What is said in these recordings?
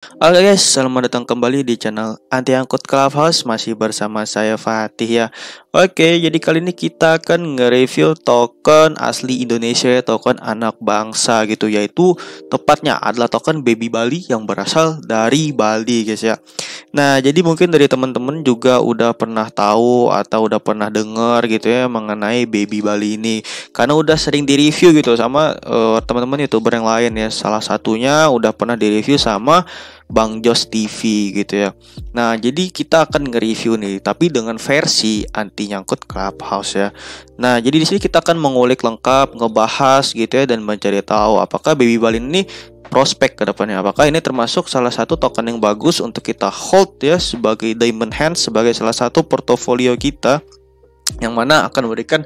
Halo guys, selamat datang kembali di channel Anti Angkut Clubhouse. Masih bersama saya Fatih ya. Oke, jadi kali ini kita akan nge-review token asli Indonesia ya, token anak bangsa gitu. Yaitu tepatnya adalah token Baby Bali yang berasal dari Bali guys ya. Nah, jadi mungkin dari teman-teman juga udah pernah tahu atau udah pernah dengar gitu ya mengenai Baby Bali ini. Karena udah sering di-review gitu sama teman-teman YouTuber yang lain ya. Salah satunya udah pernah di-review sama Bang Jos TV gitu ya. Nah, jadi kita akan nge-review nih, tapi dengan versi anti nyangkut Clubhouse ya. Nah, jadi di sini kita akan mengulik lengkap, ngebahas gitu ya, dan mencari tahu apakah Baby Bali ini prospek ke depannya. Apakah ini termasuk salah satu token yang bagus untuk kita hold ya sebagai diamond hands, sebagai salah satu portofolio kita yang mana akan memberikan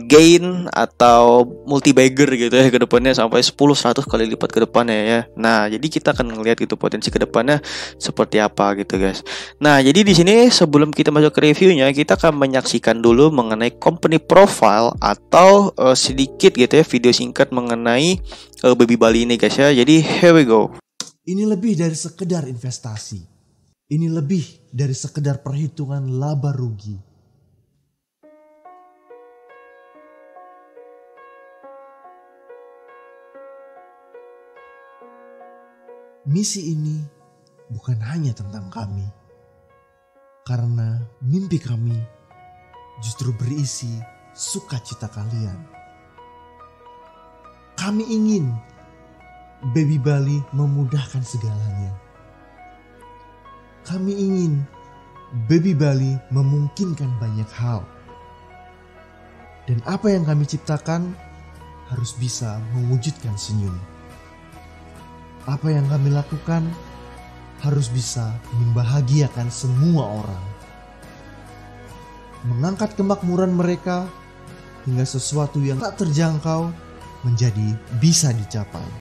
gain atau multi bagger gitu ya ke depannya sampai 10-100 kali lipat ke depannya ya. Nah, jadi kita akan ngelihat gitu potensi ke depannya seperti apa gitu guys. Nah, jadi di sini sebelum kita masuk ke reviewnya, kita akan menyaksikan dulu mengenai company profile atau sedikit gitu ya video singkat mengenai Baby Bali ini guys ya. Jadi here we go. Ini lebih dari sekedar investasi. Ini lebih dari sekedar perhitungan laba rugi. Misi ini bukan hanya tentang kami. Karena mimpi kami justru berisi sukacita kalian. Kami ingin Baby Bali memudahkan segalanya. Kami ingin Baby Bali memungkinkan banyak hal. Dan apa yang kami ciptakan harus bisa mewujudkan senyum. Apa yang kami lakukan harus bisa membahagiakan semua orang. Mengangkat kemakmuran mereka hingga sesuatu yang tak terjangkau menjadi bisa dicapai.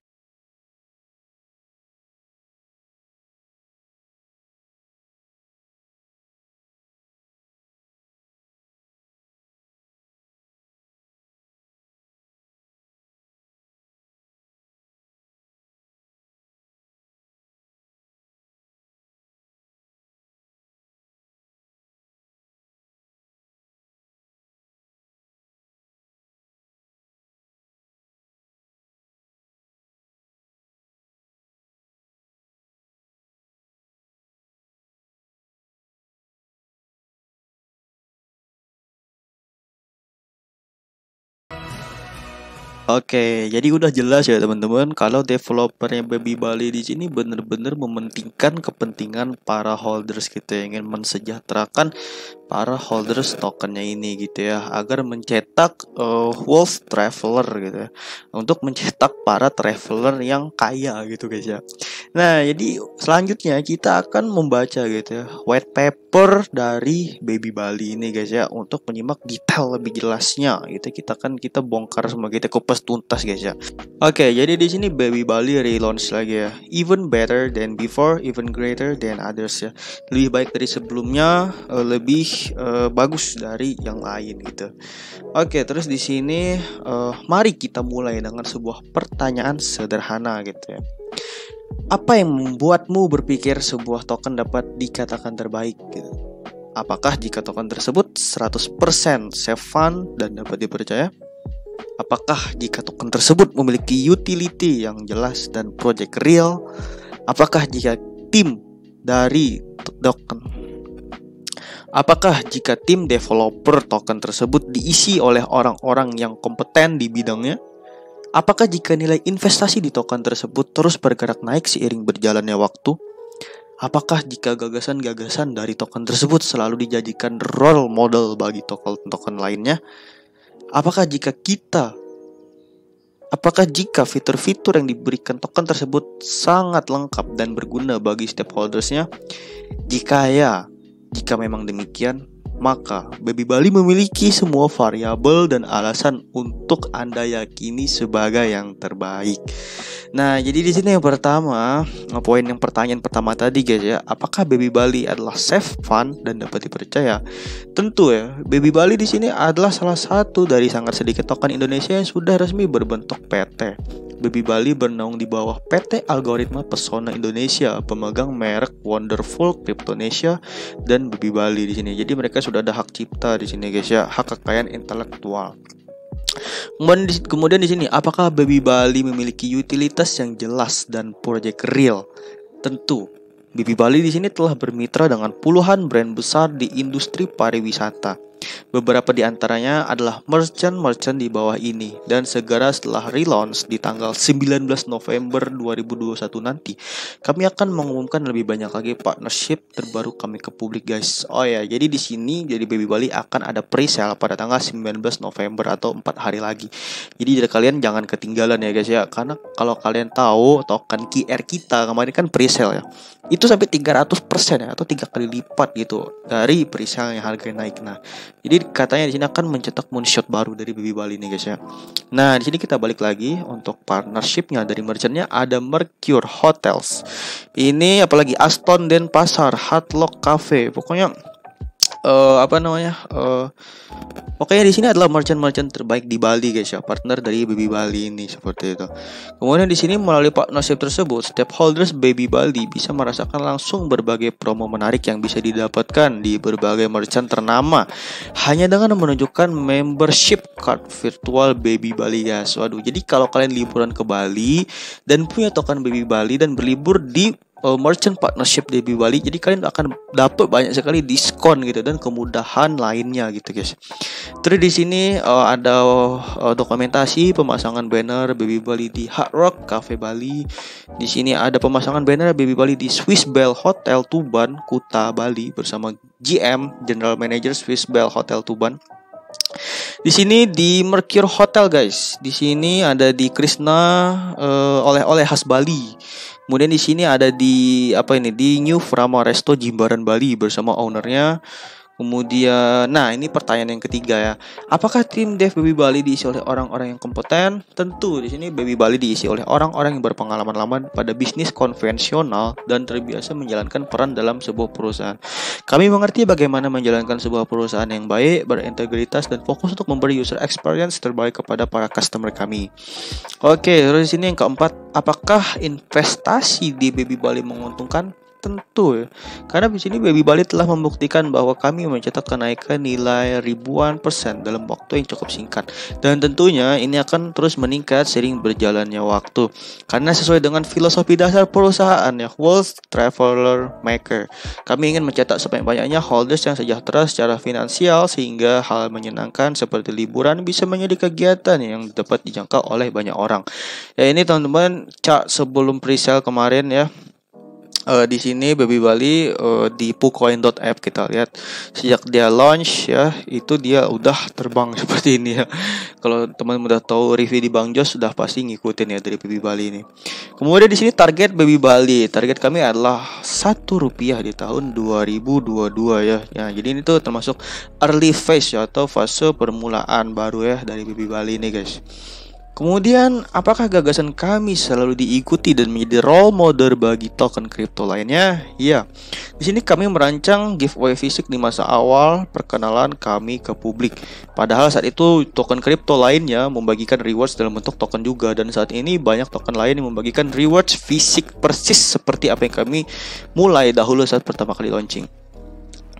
Oke, jadi udah jelas ya teman-teman kalau developernya Baby Bali di sini bener-bener mementingkan kepentingan para holders gitu ya, ingin mensejahterakan para holders tokennya ini gitu ya, agar mencetak wealth traveler gitu ya, untuk mencetak para traveler yang kaya gitu guys ya. Nah, jadi selanjutnya kita akan membaca gitu ya white paper dari Baby Bali ini guys ya, untuk menyimak detail lebih jelasnya gitu. Kita bongkar semua, kita kupas tuntas guys ya. Oke, jadi di sini Baby Bali relaunch lagi ya. Even better than before, even greater than others ya. Lebih baik dari sebelumnya, lebih bagus dari yang lain gitu. Oke, terus di sini mari kita mulai dengan sebuah pertanyaan sederhana gitu ya. Apa yang membuatmu berpikir sebuah token dapat dikatakan terbaik gitu? Apakah jika token tersebut 100% safe fund dan dapat dipercaya? Apakah jika token tersebut memiliki utility yang jelas dan project real? Apakah jika tim dari token Apakah jika tim developer token tersebut diisi oleh orang-orang yang kompeten di bidangnya? Apakah jika nilai investasi di token tersebut terus bergerak naik seiring berjalannya waktu? Apakah jika gagasan-gagasan dari token tersebut selalu dijadikan role model bagi token-token lainnya? Apakah jika fitur-fitur yang diberikan token tersebut sangat lengkap dan berguna bagi stakeholdersnya? Jika memang demikian, maka Baby Bali memiliki semua variabel dan alasan untuk Anda yakini sebagai yang terbaik. Nah, jadi di sini yang pertama, pertanyaan pertama tadi guys ya, apakah Baby Bali adalah safe, fun, dan dapat dipercaya? Tentu ya, Baby Bali di sini adalah salah satu dari sangat sedikit token Indonesia yang sudah resmi berbentuk PT. Baby Bali bernaung di bawah PT Algoritma Pesona Indonesia, pemegang merek Wonderful, Cryptonesia, dan Baby Bali di sini. Jadi mereka sudah ada hak cipta di sini guys ya, hak kekayaan intelektual. Kemudian di sini, apakah Baby Bali memiliki utilitas yang jelas dan proyek real? Tentu. Baby Bali di sini telah bermitra dengan puluhan brand besar di industri pariwisata. Beberapa di antaranya adalah merchant-merchant di bawah ini, dan segera setelah relaunch di tanggal 19 November 2021 nanti, kami akan mengumumkan lebih banyak lagi partnership terbaru kami ke publik guys. Oh ya, jadi di sini jadi Baby Bali akan ada pre-sale pada tanggal 19 November atau 4 hari lagi. Jadi kalian jangan ketinggalan ya guys ya, karena kalau kalian tahu token QR kita kemarin kan pre-sale ya, itu sampai 300% ya, atau 3 kali lipat gitu dari pre-sale yang harganya naik. Nah, jadi katanya di sini akan mencetak moonshot baru dari Baby Bali nih guys ya. Nah, di sini kita balik lagi untuk partnershipnya dari merchantnya ada Mercure Hotels. Ini apalagi Aston Denpasar, Hardlock Cafe. Pokoknya pokoknya di sini adalah merchant-merchant terbaik di Bali guys ya, partner dari Baby Bali ini seperti itu. Kemudian di sini melalui partnership tersebut, stakeholders Baby Bali bisa merasakan langsung berbagai promo menarik yang bisa didapatkan di berbagai merchant ternama hanya dengan menunjukkan membership card virtual Baby Bali guys. Waduh, jadi kalau kalian liburan ke Bali dan punya token Baby Bali dan berlibur di merchant partnership Baby Bali, jadi kalian akan dapat banyak sekali diskon gitu dan kemudahan lainnya gitu guys. Terus di sini ada dokumentasi pemasangan banner Baby Bali di Hard Rock Cafe Bali. Di sini ada pemasangan banner Baby Bali di Swiss Bell Hotel Tuban, Kuta, Bali bersama GM General Manager Swiss Bell Hotel Tuban. Di sini di Mercure Hotel guys. Di sini ada di Krishna oleh-oleh khas Bali. Kemudian di sini ada di di New Frama Resto Jimbaran Bali bersama ownernya. Kemudian, nah ini pertanyaan yang ketiga ya. Apakah tim dev Baby Bali diisi oleh orang-orang yang kompeten? Tentu di sini Baby Bali diisi oleh orang-orang yang berpengalaman lama pada bisnis konvensional dan terbiasa menjalankan peran dalam sebuah perusahaan. Kami mengerti bagaimana menjalankan sebuah perusahaan yang baik, berintegritas dan fokus untuk memberi user experience terbaik kepada para customer kami. Oke, terus di sini yang keempat, apakah investasi di Baby Bali menguntungkan? Tentu ya. Karena di sini Baby Bali telah membuktikan bahwa kami mencetak kenaikan nilai ribuan persen dalam waktu yang cukup singkat. Dan tentunya ini akan terus meningkat seiring berjalannya waktu. Karena sesuai dengan filosofi dasar perusahaan ya, Wealth Traveler Maker. Kami ingin mencetak sebanyak-banyaknya holders yang sejahtera secara finansial sehingga hal menyenangkan seperti liburan bisa menjadi kegiatan yang dapat dijangkau oleh banyak orang. Ya ini teman-teman cak sebelum pre-sale kemarin ya. Di sini Baby Bali di pucoin.app kita lihat sejak dia launch ya, itu dia udah terbang seperti ini ya. Kalau teman-teman udah tahu review di Bang Jos sudah pasti ngikutin ya dari Baby Bali ini. Kemudian di sini target Baby Bali, target kami adalah Rp1 di tahun 2022 ya. Ya, jadi ini tuh termasuk early phase ya, atau fase permulaan baru ya dari Baby Bali ini guys. Kemudian, apakah gagasan kami selalu diikuti dan menjadi role model bagi token kripto lainnya? Ya, di sini kami merancang giveaway fisik di masa awal perkenalan kami ke publik. Padahal saat itu token kripto lainnya membagikan rewards dalam bentuk token juga, dan saat ini banyak token lain yang membagikan rewards fisik persis seperti apa yang kami mulai dahulu saat pertama kali launching.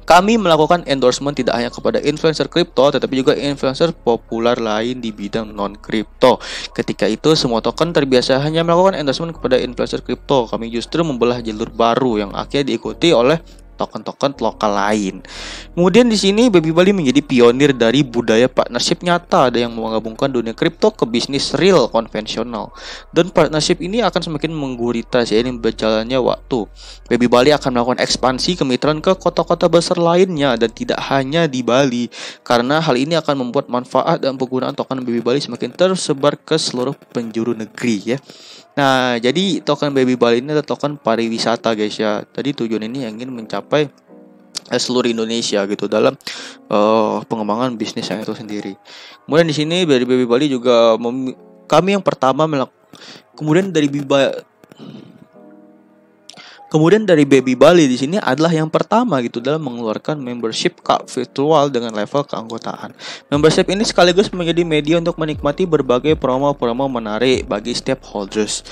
Kami melakukan endorsement tidak hanya kepada influencer kripto, tetapi juga influencer populer lain di bidang non-kripto. Ketika itu, semua token terbiasa hanya melakukan endorsement kepada influencer kripto. Kami justru membelah jalur baru yang akhirnya diikuti oleh token-token lokal lain. Kemudian di sini Baby Bali menjadi pionir dari budaya partnership nyata, ada yang menggabungkan dunia kripto ke bisnis real konvensional. Dan partnership ini akan semakin menggurita seiring berjalannya waktu. Baby Bali akan melakukan ekspansi kemitraan ke kota-kota besar lainnya dan tidak hanya di Bali, karena hal ini akan membuat manfaat dan penggunaan token Baby Bali semakin tersebar ke seluruh penjuru negeri ya. Nah, jadi token Baby Bali ini adalah token pariwisata guys ya. Tadi tujuan ini ingin mencapai seluruh Indonesia gitu dalam pengembangan bisnis yang itu sendiri. Kemudian di sini dari Baby Bali juga kami yang pertama Kemudian dari Baby Bali di sini adalah yang pertama gitu dalam mengeluarkan membership card virtual dengan level keanggotaan. Membership ini sekaligus menjadi media untuk menikmati berbagai promo-promo menarik bagi stakeholders.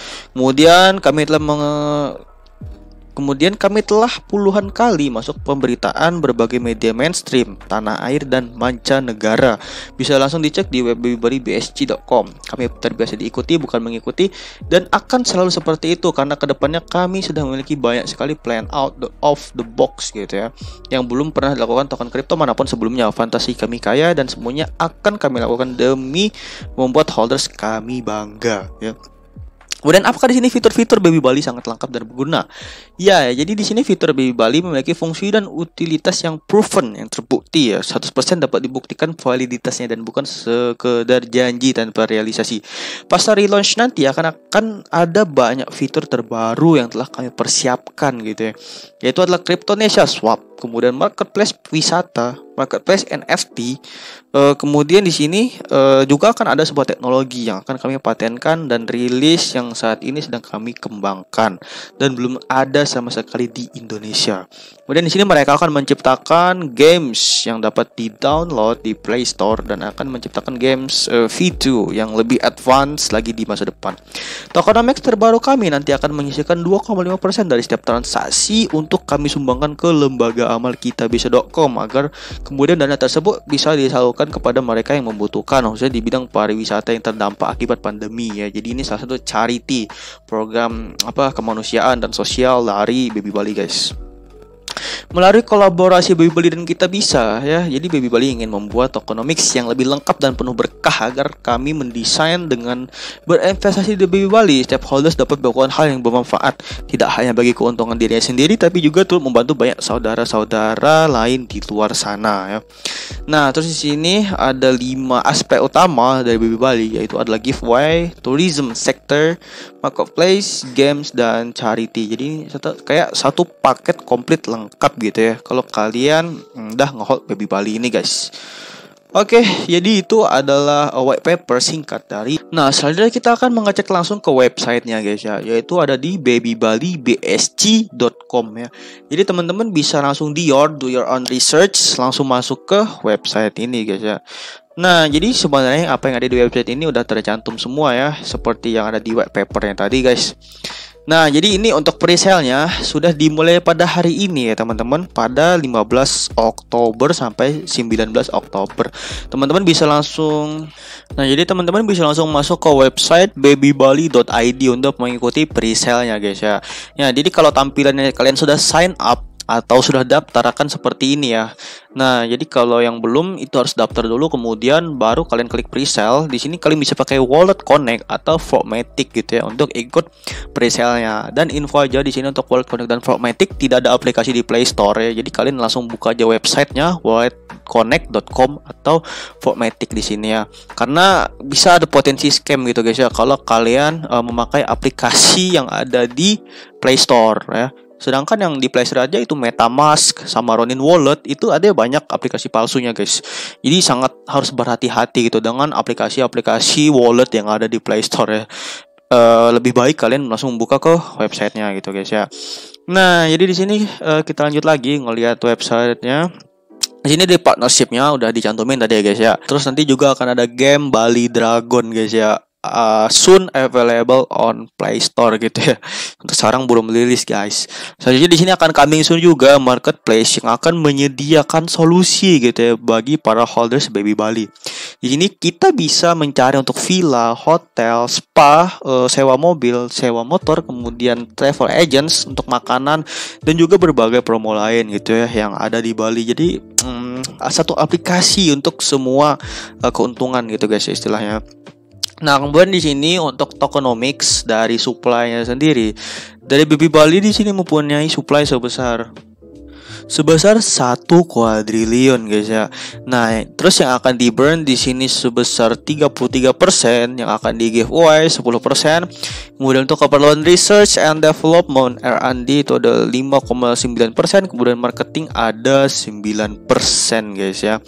Kemudian kami telah puluhan kali masuk pemberitaan berbagai media mainstream, tanah air dan mancanegara. Bisa langsung dicek di web babybali.bsg.com. Kami terbiasa diikuti bukan mengikuti, dan akan selalu seperti itu karena kedepannya kami sudah memiliki banyak sekali plan out of the box gitu ya, yang belum pernah dilakukan token kripto manapun sebelumnya. Fantasi kami kaya dan semuanya akan kami lakukan demi membuat holders kami bangga ya. Kemudian apakah di sini fitur-fitur Baby Bali sangat lengkap dan berguna? Ya, jadi di sini fitur Baby Bali memiliki fungsi dan utilitas yang proven, yang terbukti ya. 100% dapat dibuktikan validitasnya dan bukan sekedar janji tanpa realisasi. Pasca relaunch nanti akan ada banyak fitur terbaru yang telah kami persiapkan gitu ya. Yaitu adalah Cryptonesia Swap, kemudian marketplace wisata, marketplace NFT. Kemudian di sini juga akan ada sebuah teknologi yang akan kami patenkan dan rilis yang saat ini sedang kami kembangkan dan belum ada sama sekali di Indonesia. Kemudian di sini mereka akan menciptakan games yang dapat di-download di Play Store dan akan menciptakan games V2 yang lebih advance lagi di masa depan. Tokenomics terbaru kami nanti akan menyisihkan 2,5% dari setiap transaksi untuk kami sumbangkan ke lembaga amal kitabisa.com agar kemudian dana tersebut bisa disalurkan kepada mereka yang membutuhkan, khususnya di bidang pariwisata yang terdampak akibat pandemi ya. Jadi ini salah satu charity program kemanusiaan dan sosial dari Baby Bali guys. Melalui kolaborasi Baby Bali dan Kitabisa ya, jadi Baby Bali ingin membuat tokenomics yang lebih lengkap dan penuh berkah agar kami mendesain dengan berinvestasi di Baby Bali. Stakeholders dapat melakukan hal yang bermanfaat tidak hanya bagi keuntungan dirinya sendiri, tapi juga turut membantu banyak saudara-saudara lain di luar sana ya. Nah, terus di sini ada 5 aspek utama dari Baby Bali, yaitu adalah giveaway, tourism sector, marketplace, games, dan charity. Jadi kayak satu paket komplit lengkap gitu ya kalau kalian udah nge-hold Baby Bali ini guys. Oke, jadi itu adalah white paper singkat dari. Nah, selanjutnya kita akan mengecek langsung ke websitenya guys ya, yaitu ada di babybalibsg.com ya. Jadi teman-teman bisa langsung do your own research, langsung masuk ke website ini guys ya. Nah, jadi sebenarnya apa yang ada di website ini udah tercantum semua ya, seperti yang ada di white papernya tadi guys. Nah, jadi ini untuk presale-nya sudah dimulai pada hari ini ya teman-teman, pada 15 Oktober sampai 19 Oktober. Teman-teman bisa langsung masuk ke website babybali.id untuk mengikuti presale-nya guys ya. Ya, jadi kalau tampilannya kalian sudah sign up atau sudah daftar akan seperti ini ya. Nah, jadi kalau yang belum itu harus daftar dulu, kemudian baru kalian klik presale. Di sini kalian bisa pakai Wallet Connect atau Frogmatic gitu ya untuk ikut presale-nya. Dan info aja di sini untuk Wallet Connect dan Frogmatic tidak ada aplikasi di Play Store ya. Jadi kalian langsung buka aja websitenya walletconnect.com atau Frogmatic di sini ya. Karena bisa ada potensi scam gitu guys ya kalau kalian memakai aplikasi yang ada di Play Store ya. Sedangkan yang di Play Store aja itu MetaMask sama Ronin Wallet itu ada banyak aplikasi palsunya guys. Jadi sangat harus berhati-hati gitu dengan aplikasi-aplikasi wallet yang ada di Play Store ya. Lebih baik kalian langsung buka ke websitenya gitu guys ya. Nah, jadi di sini kita lanjut lagi ngelihat websitenya. Di sini di partnershipnya udah dicantumin tadi ya guys ya. Terus nanti juga akan ada game Bali Dragon guys ya. Soon available on Play Store gitu ya. Untuk sekarang belum rilis guys. Selanjutnya di sini akan coming soon juga marketplace yang akan menyediakan solusi gitu ya bagi para holders Baby Bali. Di sini kita bisa mencari untuk villa, hotel, spa, sewa mobil, sewa motor, kemudian travel agents untuk makanan dan juga berbagai promo lain gitu ya yang ada di Bali. Jadi satu aplikasi untuk semua keuntungan gitu guys istilahnya. Nah, kemudian di sini untuk tokenomics dari supply-nya sendiri. Dari Baby Bali di sini mempunyai supply sebesar 1 kuadriliun guys ya. Nah, terus yang akan di burn di sini sebesar 33%, yang akan di giveaway 10%. Kemudian untuk keperluan research and development R&D itu ada 5,9%, kemudian marketing ada 9% guys ya.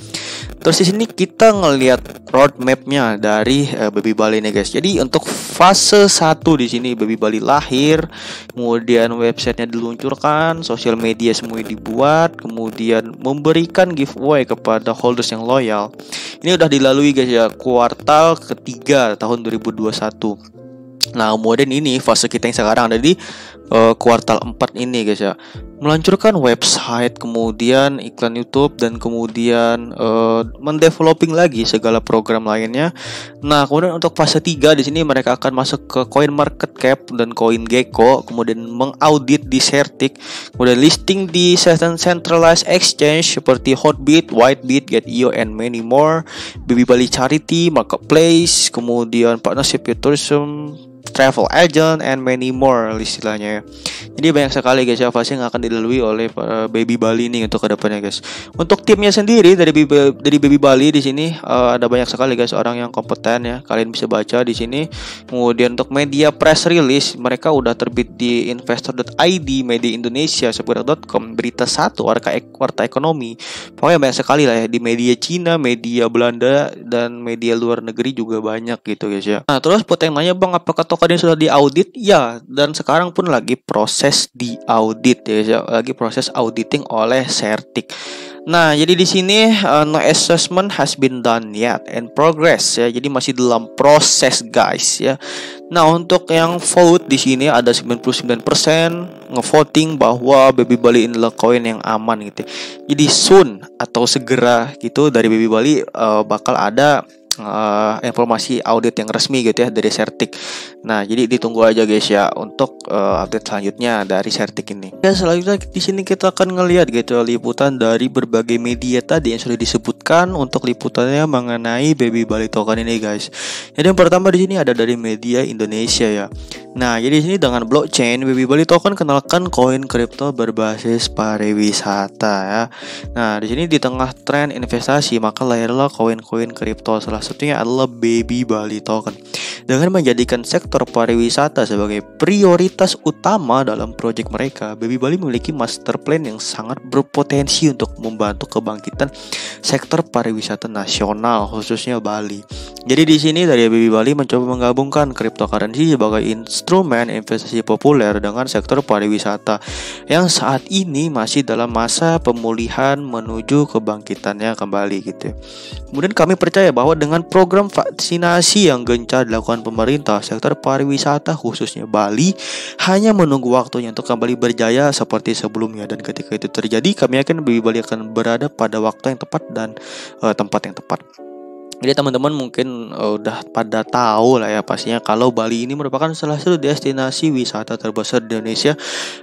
Terus di sini kita ngelihat roadmapnya dari Baby Bali nih guys. Jadi untuk fase 1 di sini Baby Bali lahir, kemudian websitenya diluncurkan, sosial media semuanya dibuat, kemudian memberikan giveaway kepada holders yang loyal. Ini udah dilalui guys ya, kuartal ketiga tahun 2021. Nah, kemudian ini fase kita yang sekarang ada di kuartal 4 ini guys ya. Meluncurkan website, kemudian iklan YouTube, dan kemudian mendeveloping lagi segala program lainnya. Nah, kemudian untuk fase 3 di sini mereka akan masuk ke CoinMarketCap dan CoinGecko, kemudian mengaudit di Certik, kemudian listing di centralized exchange seperti Hotbit, Whitebit, Get.io, and many more. Baby Bali Charity, Marketplace, kemudian partnership with tourism, travel agent, and many more istilahnya ya. Jadi banyak sekali guys ya fase yang akan dilalui oleh Baby Bali ini untuk kedepannya guys. Untuk timnya sendiri dari Baby Bali di sini ada banyak sekali guys orang yang kompeten ya. Kalian bisa baca di sini. Kemudian untuk media press release mereka udah terbit di investor.id, Media Indonesia, Seberang.com, Berita 1, Warta Ekonomi. Pokoknya banyak sekali lah ya, di media Cina, media Belanda, dan media luar negeri juga banyak gitu guys ya. Nah, terus buat yang nanya, Bang, apakah token ini sudah diaudit? Ya, dan sekarang pun lagi proses diaudit ya, lagi proses auditing oleh Certik. Nah, jadi di sini no assessment has been done yet and progress ya. Jadi masih dalam proses guys ya. Nah, untuk yang vote di sini ada 99% ngevoting bahwa Baby Bali inilah koin yang aman gitu. Jadi soon atau segera gitu dari Baby Bali bakal ada informasi audit yang resmi gitu ya dari Certik. Nah, jadi ditunggu aja guys ya untuk update selanjutnya dari Certik ini. Ya, selanjutnya di sini kita akan ngelihat gitu liputan dari berbagai media tadi yang sudah disebutkan untuk liputannya mengenai Baby Bali token ini guys. Jadi yang pertama di sini ada dari Media Indonesia ya. Nah, jadi di sini dengan blockchain Baby Bali token kenalkan koin kripto berbasis pariwisata ya. Nah, di sini di tengah tren investasi maka lahirlah koin-koin kripto, salah satunya adalah Baby Bali token. Dengan menjadikan sektor pariwisata sebagai prioritas utama dalam proyek mereka, Baby Bali memiliki master plan yang sangat berpotensi untuk membantu kebangkitan sektor pariwisata nasional, khususnya Bali. Jadi di sini dari Baby Bali mencoba menggabungkan cryptocurrency sebagai instrumen investasi populer dengan sektor pariwisata yang saat ini masih dalam masa pemulihan menuju kebangkitannya kembali gitu. Kemudian kami percaya bahwa dengan program vaksinasi yang gencar dilakukan pemerintah, sektor pariwisata khususnya Bali hanya menunggu waktunya untuk kembali berjaya seperti sebelumnya, dan ketika itu terjadi kami yakin Baby Bali akan berada pada waktu yang tepat dan tempat yang tepat. Jadi teman-teman mungkin udah pada tahu lah ya pastinya kalau Bali ini merupakan salah satu destinasi wisata terbesar di Indonesia,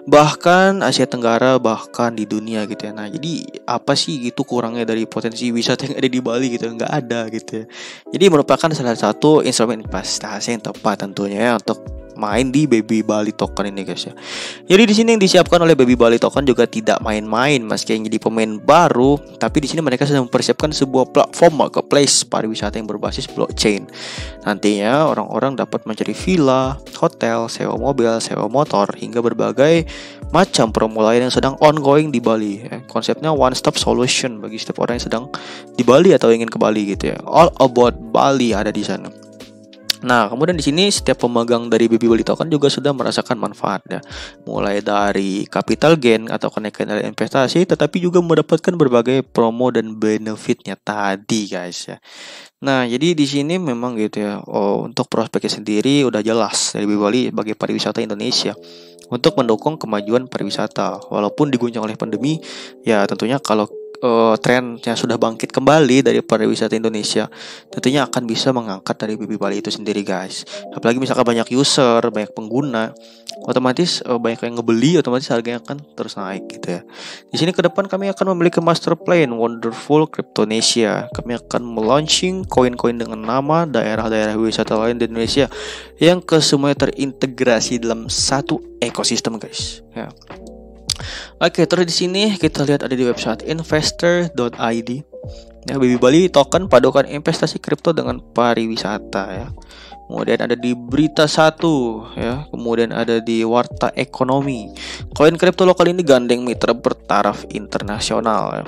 bahkan Asia Tenggara, bahkan di dunia gitu ya. Nah, jadi apa sih gitu kurangnya dari potensi wisata yang ada di Bali gitu? Nggak ada gitu ya. Jadi merupakan salah satu instrumen investasi yang tepat tentunya ya untuk main di Baby Bali token ini guys ya. Jadi di sini yang disiapkan oleh Baby Bali token juga tidak main-main, meski yang jadi pemain baru, tapi di sini mereka sedang mempersiapkan sebuah platform marketplace pariwisata yang berbasis blockchain. Nantinya orang-orang dapat mencari villa, hotel, sewa mobil, sewa motor, hingga berbagai macam promo lain yang sedang ongoing di Bali. Konsepnya one stop solution bagi setiap orang yang sedang di Bali atau ingin ke Bali gitu ya. All about Bali ada di sana. Nah, kemudian di sini setiap pemegang dari Baby Bali token juga sudah merasakan manfaatnya, mulai dari capital gain atau kenaikan nilai investasi, tetapi juga mendapatkan berbagai promo dan benefitnya tadi, guys ya. Nah, jadi di sini memang gitu ya. Untuk prospeknya sendiri udah jelas dari Baby Bali sebagai pariwisata Indonesia untuk mendukung kemajuan pariwisata, walaupun diguncang oleh pandemi. Ya, tentunya kalau trennya sudah bangkit kembali dari pariwisata Indonesia, tentunya akan bisa mengangkat dari Baby Bali itu sendiri guys. Apalagi misalkan banyak user, banyak pengguna, otomatis banyak yang ngebeli, otomatis harganya akan terus naik gitu ya. Di sini ke depan kami akan memiliki master plan Wonderful Cryptonesia. Kami akan melaunching koin-koin dengan nama daerah-daerah wisata lain di Indonesia yang kesemuanya terintegrasi dalam satu ekosistem guys ya. Oke, terus di sini kita lihat ada di website investor.id. Ya, Baby Bali token padukan investasi kripto dengan pariwisata ya. kemudian ada di Berita Satu ya, kemudian ada di Warta Ekonomi. Koin kripto lokal ini gandeng mitra bertaraf internasional ya.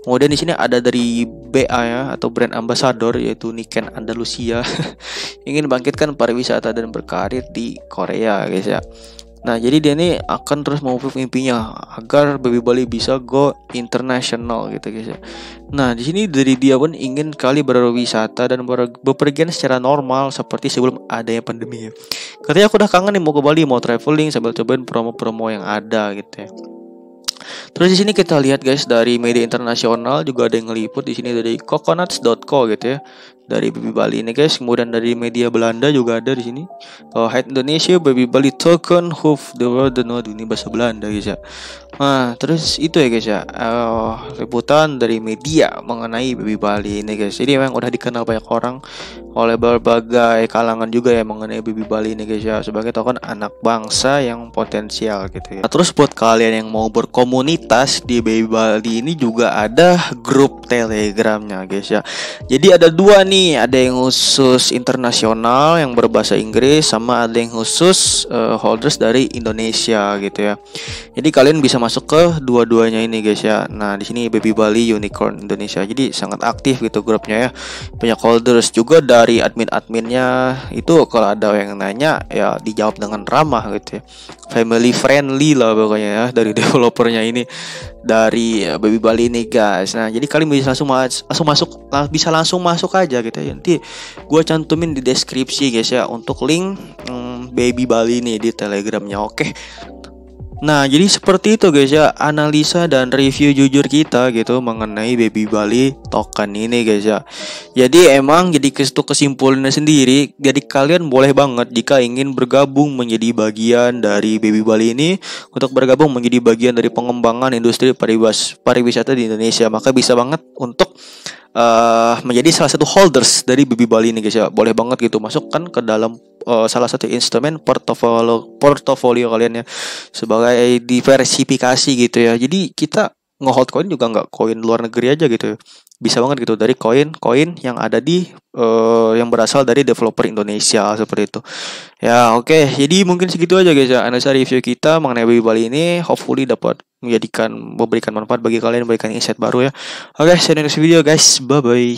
Kemudian di sini ada dari BA ya, atau brand ambassador, yaitu Niken Andalusia. Ingin bangkitkan pariwisata dan berkarir di Korea guys ya. Nah, jadi dia ini akan terus memupuk mimpinya agar Baby Bali bisa go internasional gitu guys ya. Nah, di sini dari dia pun ingin kali berwisata dan bepergian secara normal seperti sebelum adanya pandemi ya. Katanya aku udah kangen nih mau ke Bali, mau traveling sambil cobain promo-promo yang ada gitu ya. Terus di sini kita lihat guys, dari media internasional juga ada yang ngeliput di sini dari coconuts.co gitu ya. Dari Baby Bali ini guys, kemudian dari media Belanda juga ada di sini. Head Indonesia Baby Bali Token Hoof the World Know, ini bahasa Belanda guys ya. Nah, terus itu ya guys ya, liputan dari media mengenai Baby Bali ini guys. Jadi memang udah dikenal banyak orang oleh berbagai kalangan juga ya mengenai Baby Bali ini guys ya, sebagai token anak bangsa yang potensial gitu ya. Nah, terus buat kalian yang mau berkomunitas di Baby Bali ini juga ada grup Telegramnya guys ya. Jadi ada dua nih, ada yang khusus internasional yang berbahasa Inggris, sama ada yang khusus holders dari Indonesia gitu ya. Jadi kalian bisa masuk ke dua-duanya ini guys ya. Nah, di sini Baby Bali Unicorn Indonesia. Jadi sangat aktif gitu grupnya ya. Banyak holders juga dari admin-adminnya. Itu kalau ada yang nanya ya dijawab dengan ramah gitu ya. Family friendly lah pokoknya ya dari developernya ini, dari Baby Bali ini guys. Nah, jadi kalian bisa langsung masuk aja gitu ya. Nanti gue cantumin di deskripsi guys ya untuk link Baby Bali ini di Telegramnya. Oke. Nah, jadi seperti itu guys ya, analisa dan review jujur kita gitu mengenai Baby Bali token ini guys ya. Jadi emang jadi kesimpulannya sendiri, jadi kalian boleh banget jika ingin bergabung menjadi bagian dari Baby Bali ini, untuk bergabung menjadi bagian dari pengembangan industri pariwisata di Indonesia, maka bisa banget untuk menjadi salah satu holders dari Baby Bali ini guys ya. Boleh banget gitu masukkan ke dalam salah satu instrumen portofolio kalian ya, sebagai diversifikasi gitu ya. Jadi kita ngehold koin juga nggak koin luar negeri aja gitu ya. Bisa banget gitu dari koin-koin yang ada di yang berasal dari developer Indonesia seperti itu. Ya, oke. Jadi mungkin segitu aja guys ya analisa review kita mengenai Baby Bali ini. Hopefully dapat memberikan manfaat bagi kalian, memberikan insight baru ya. Oke, see you next video guys. Bye bye.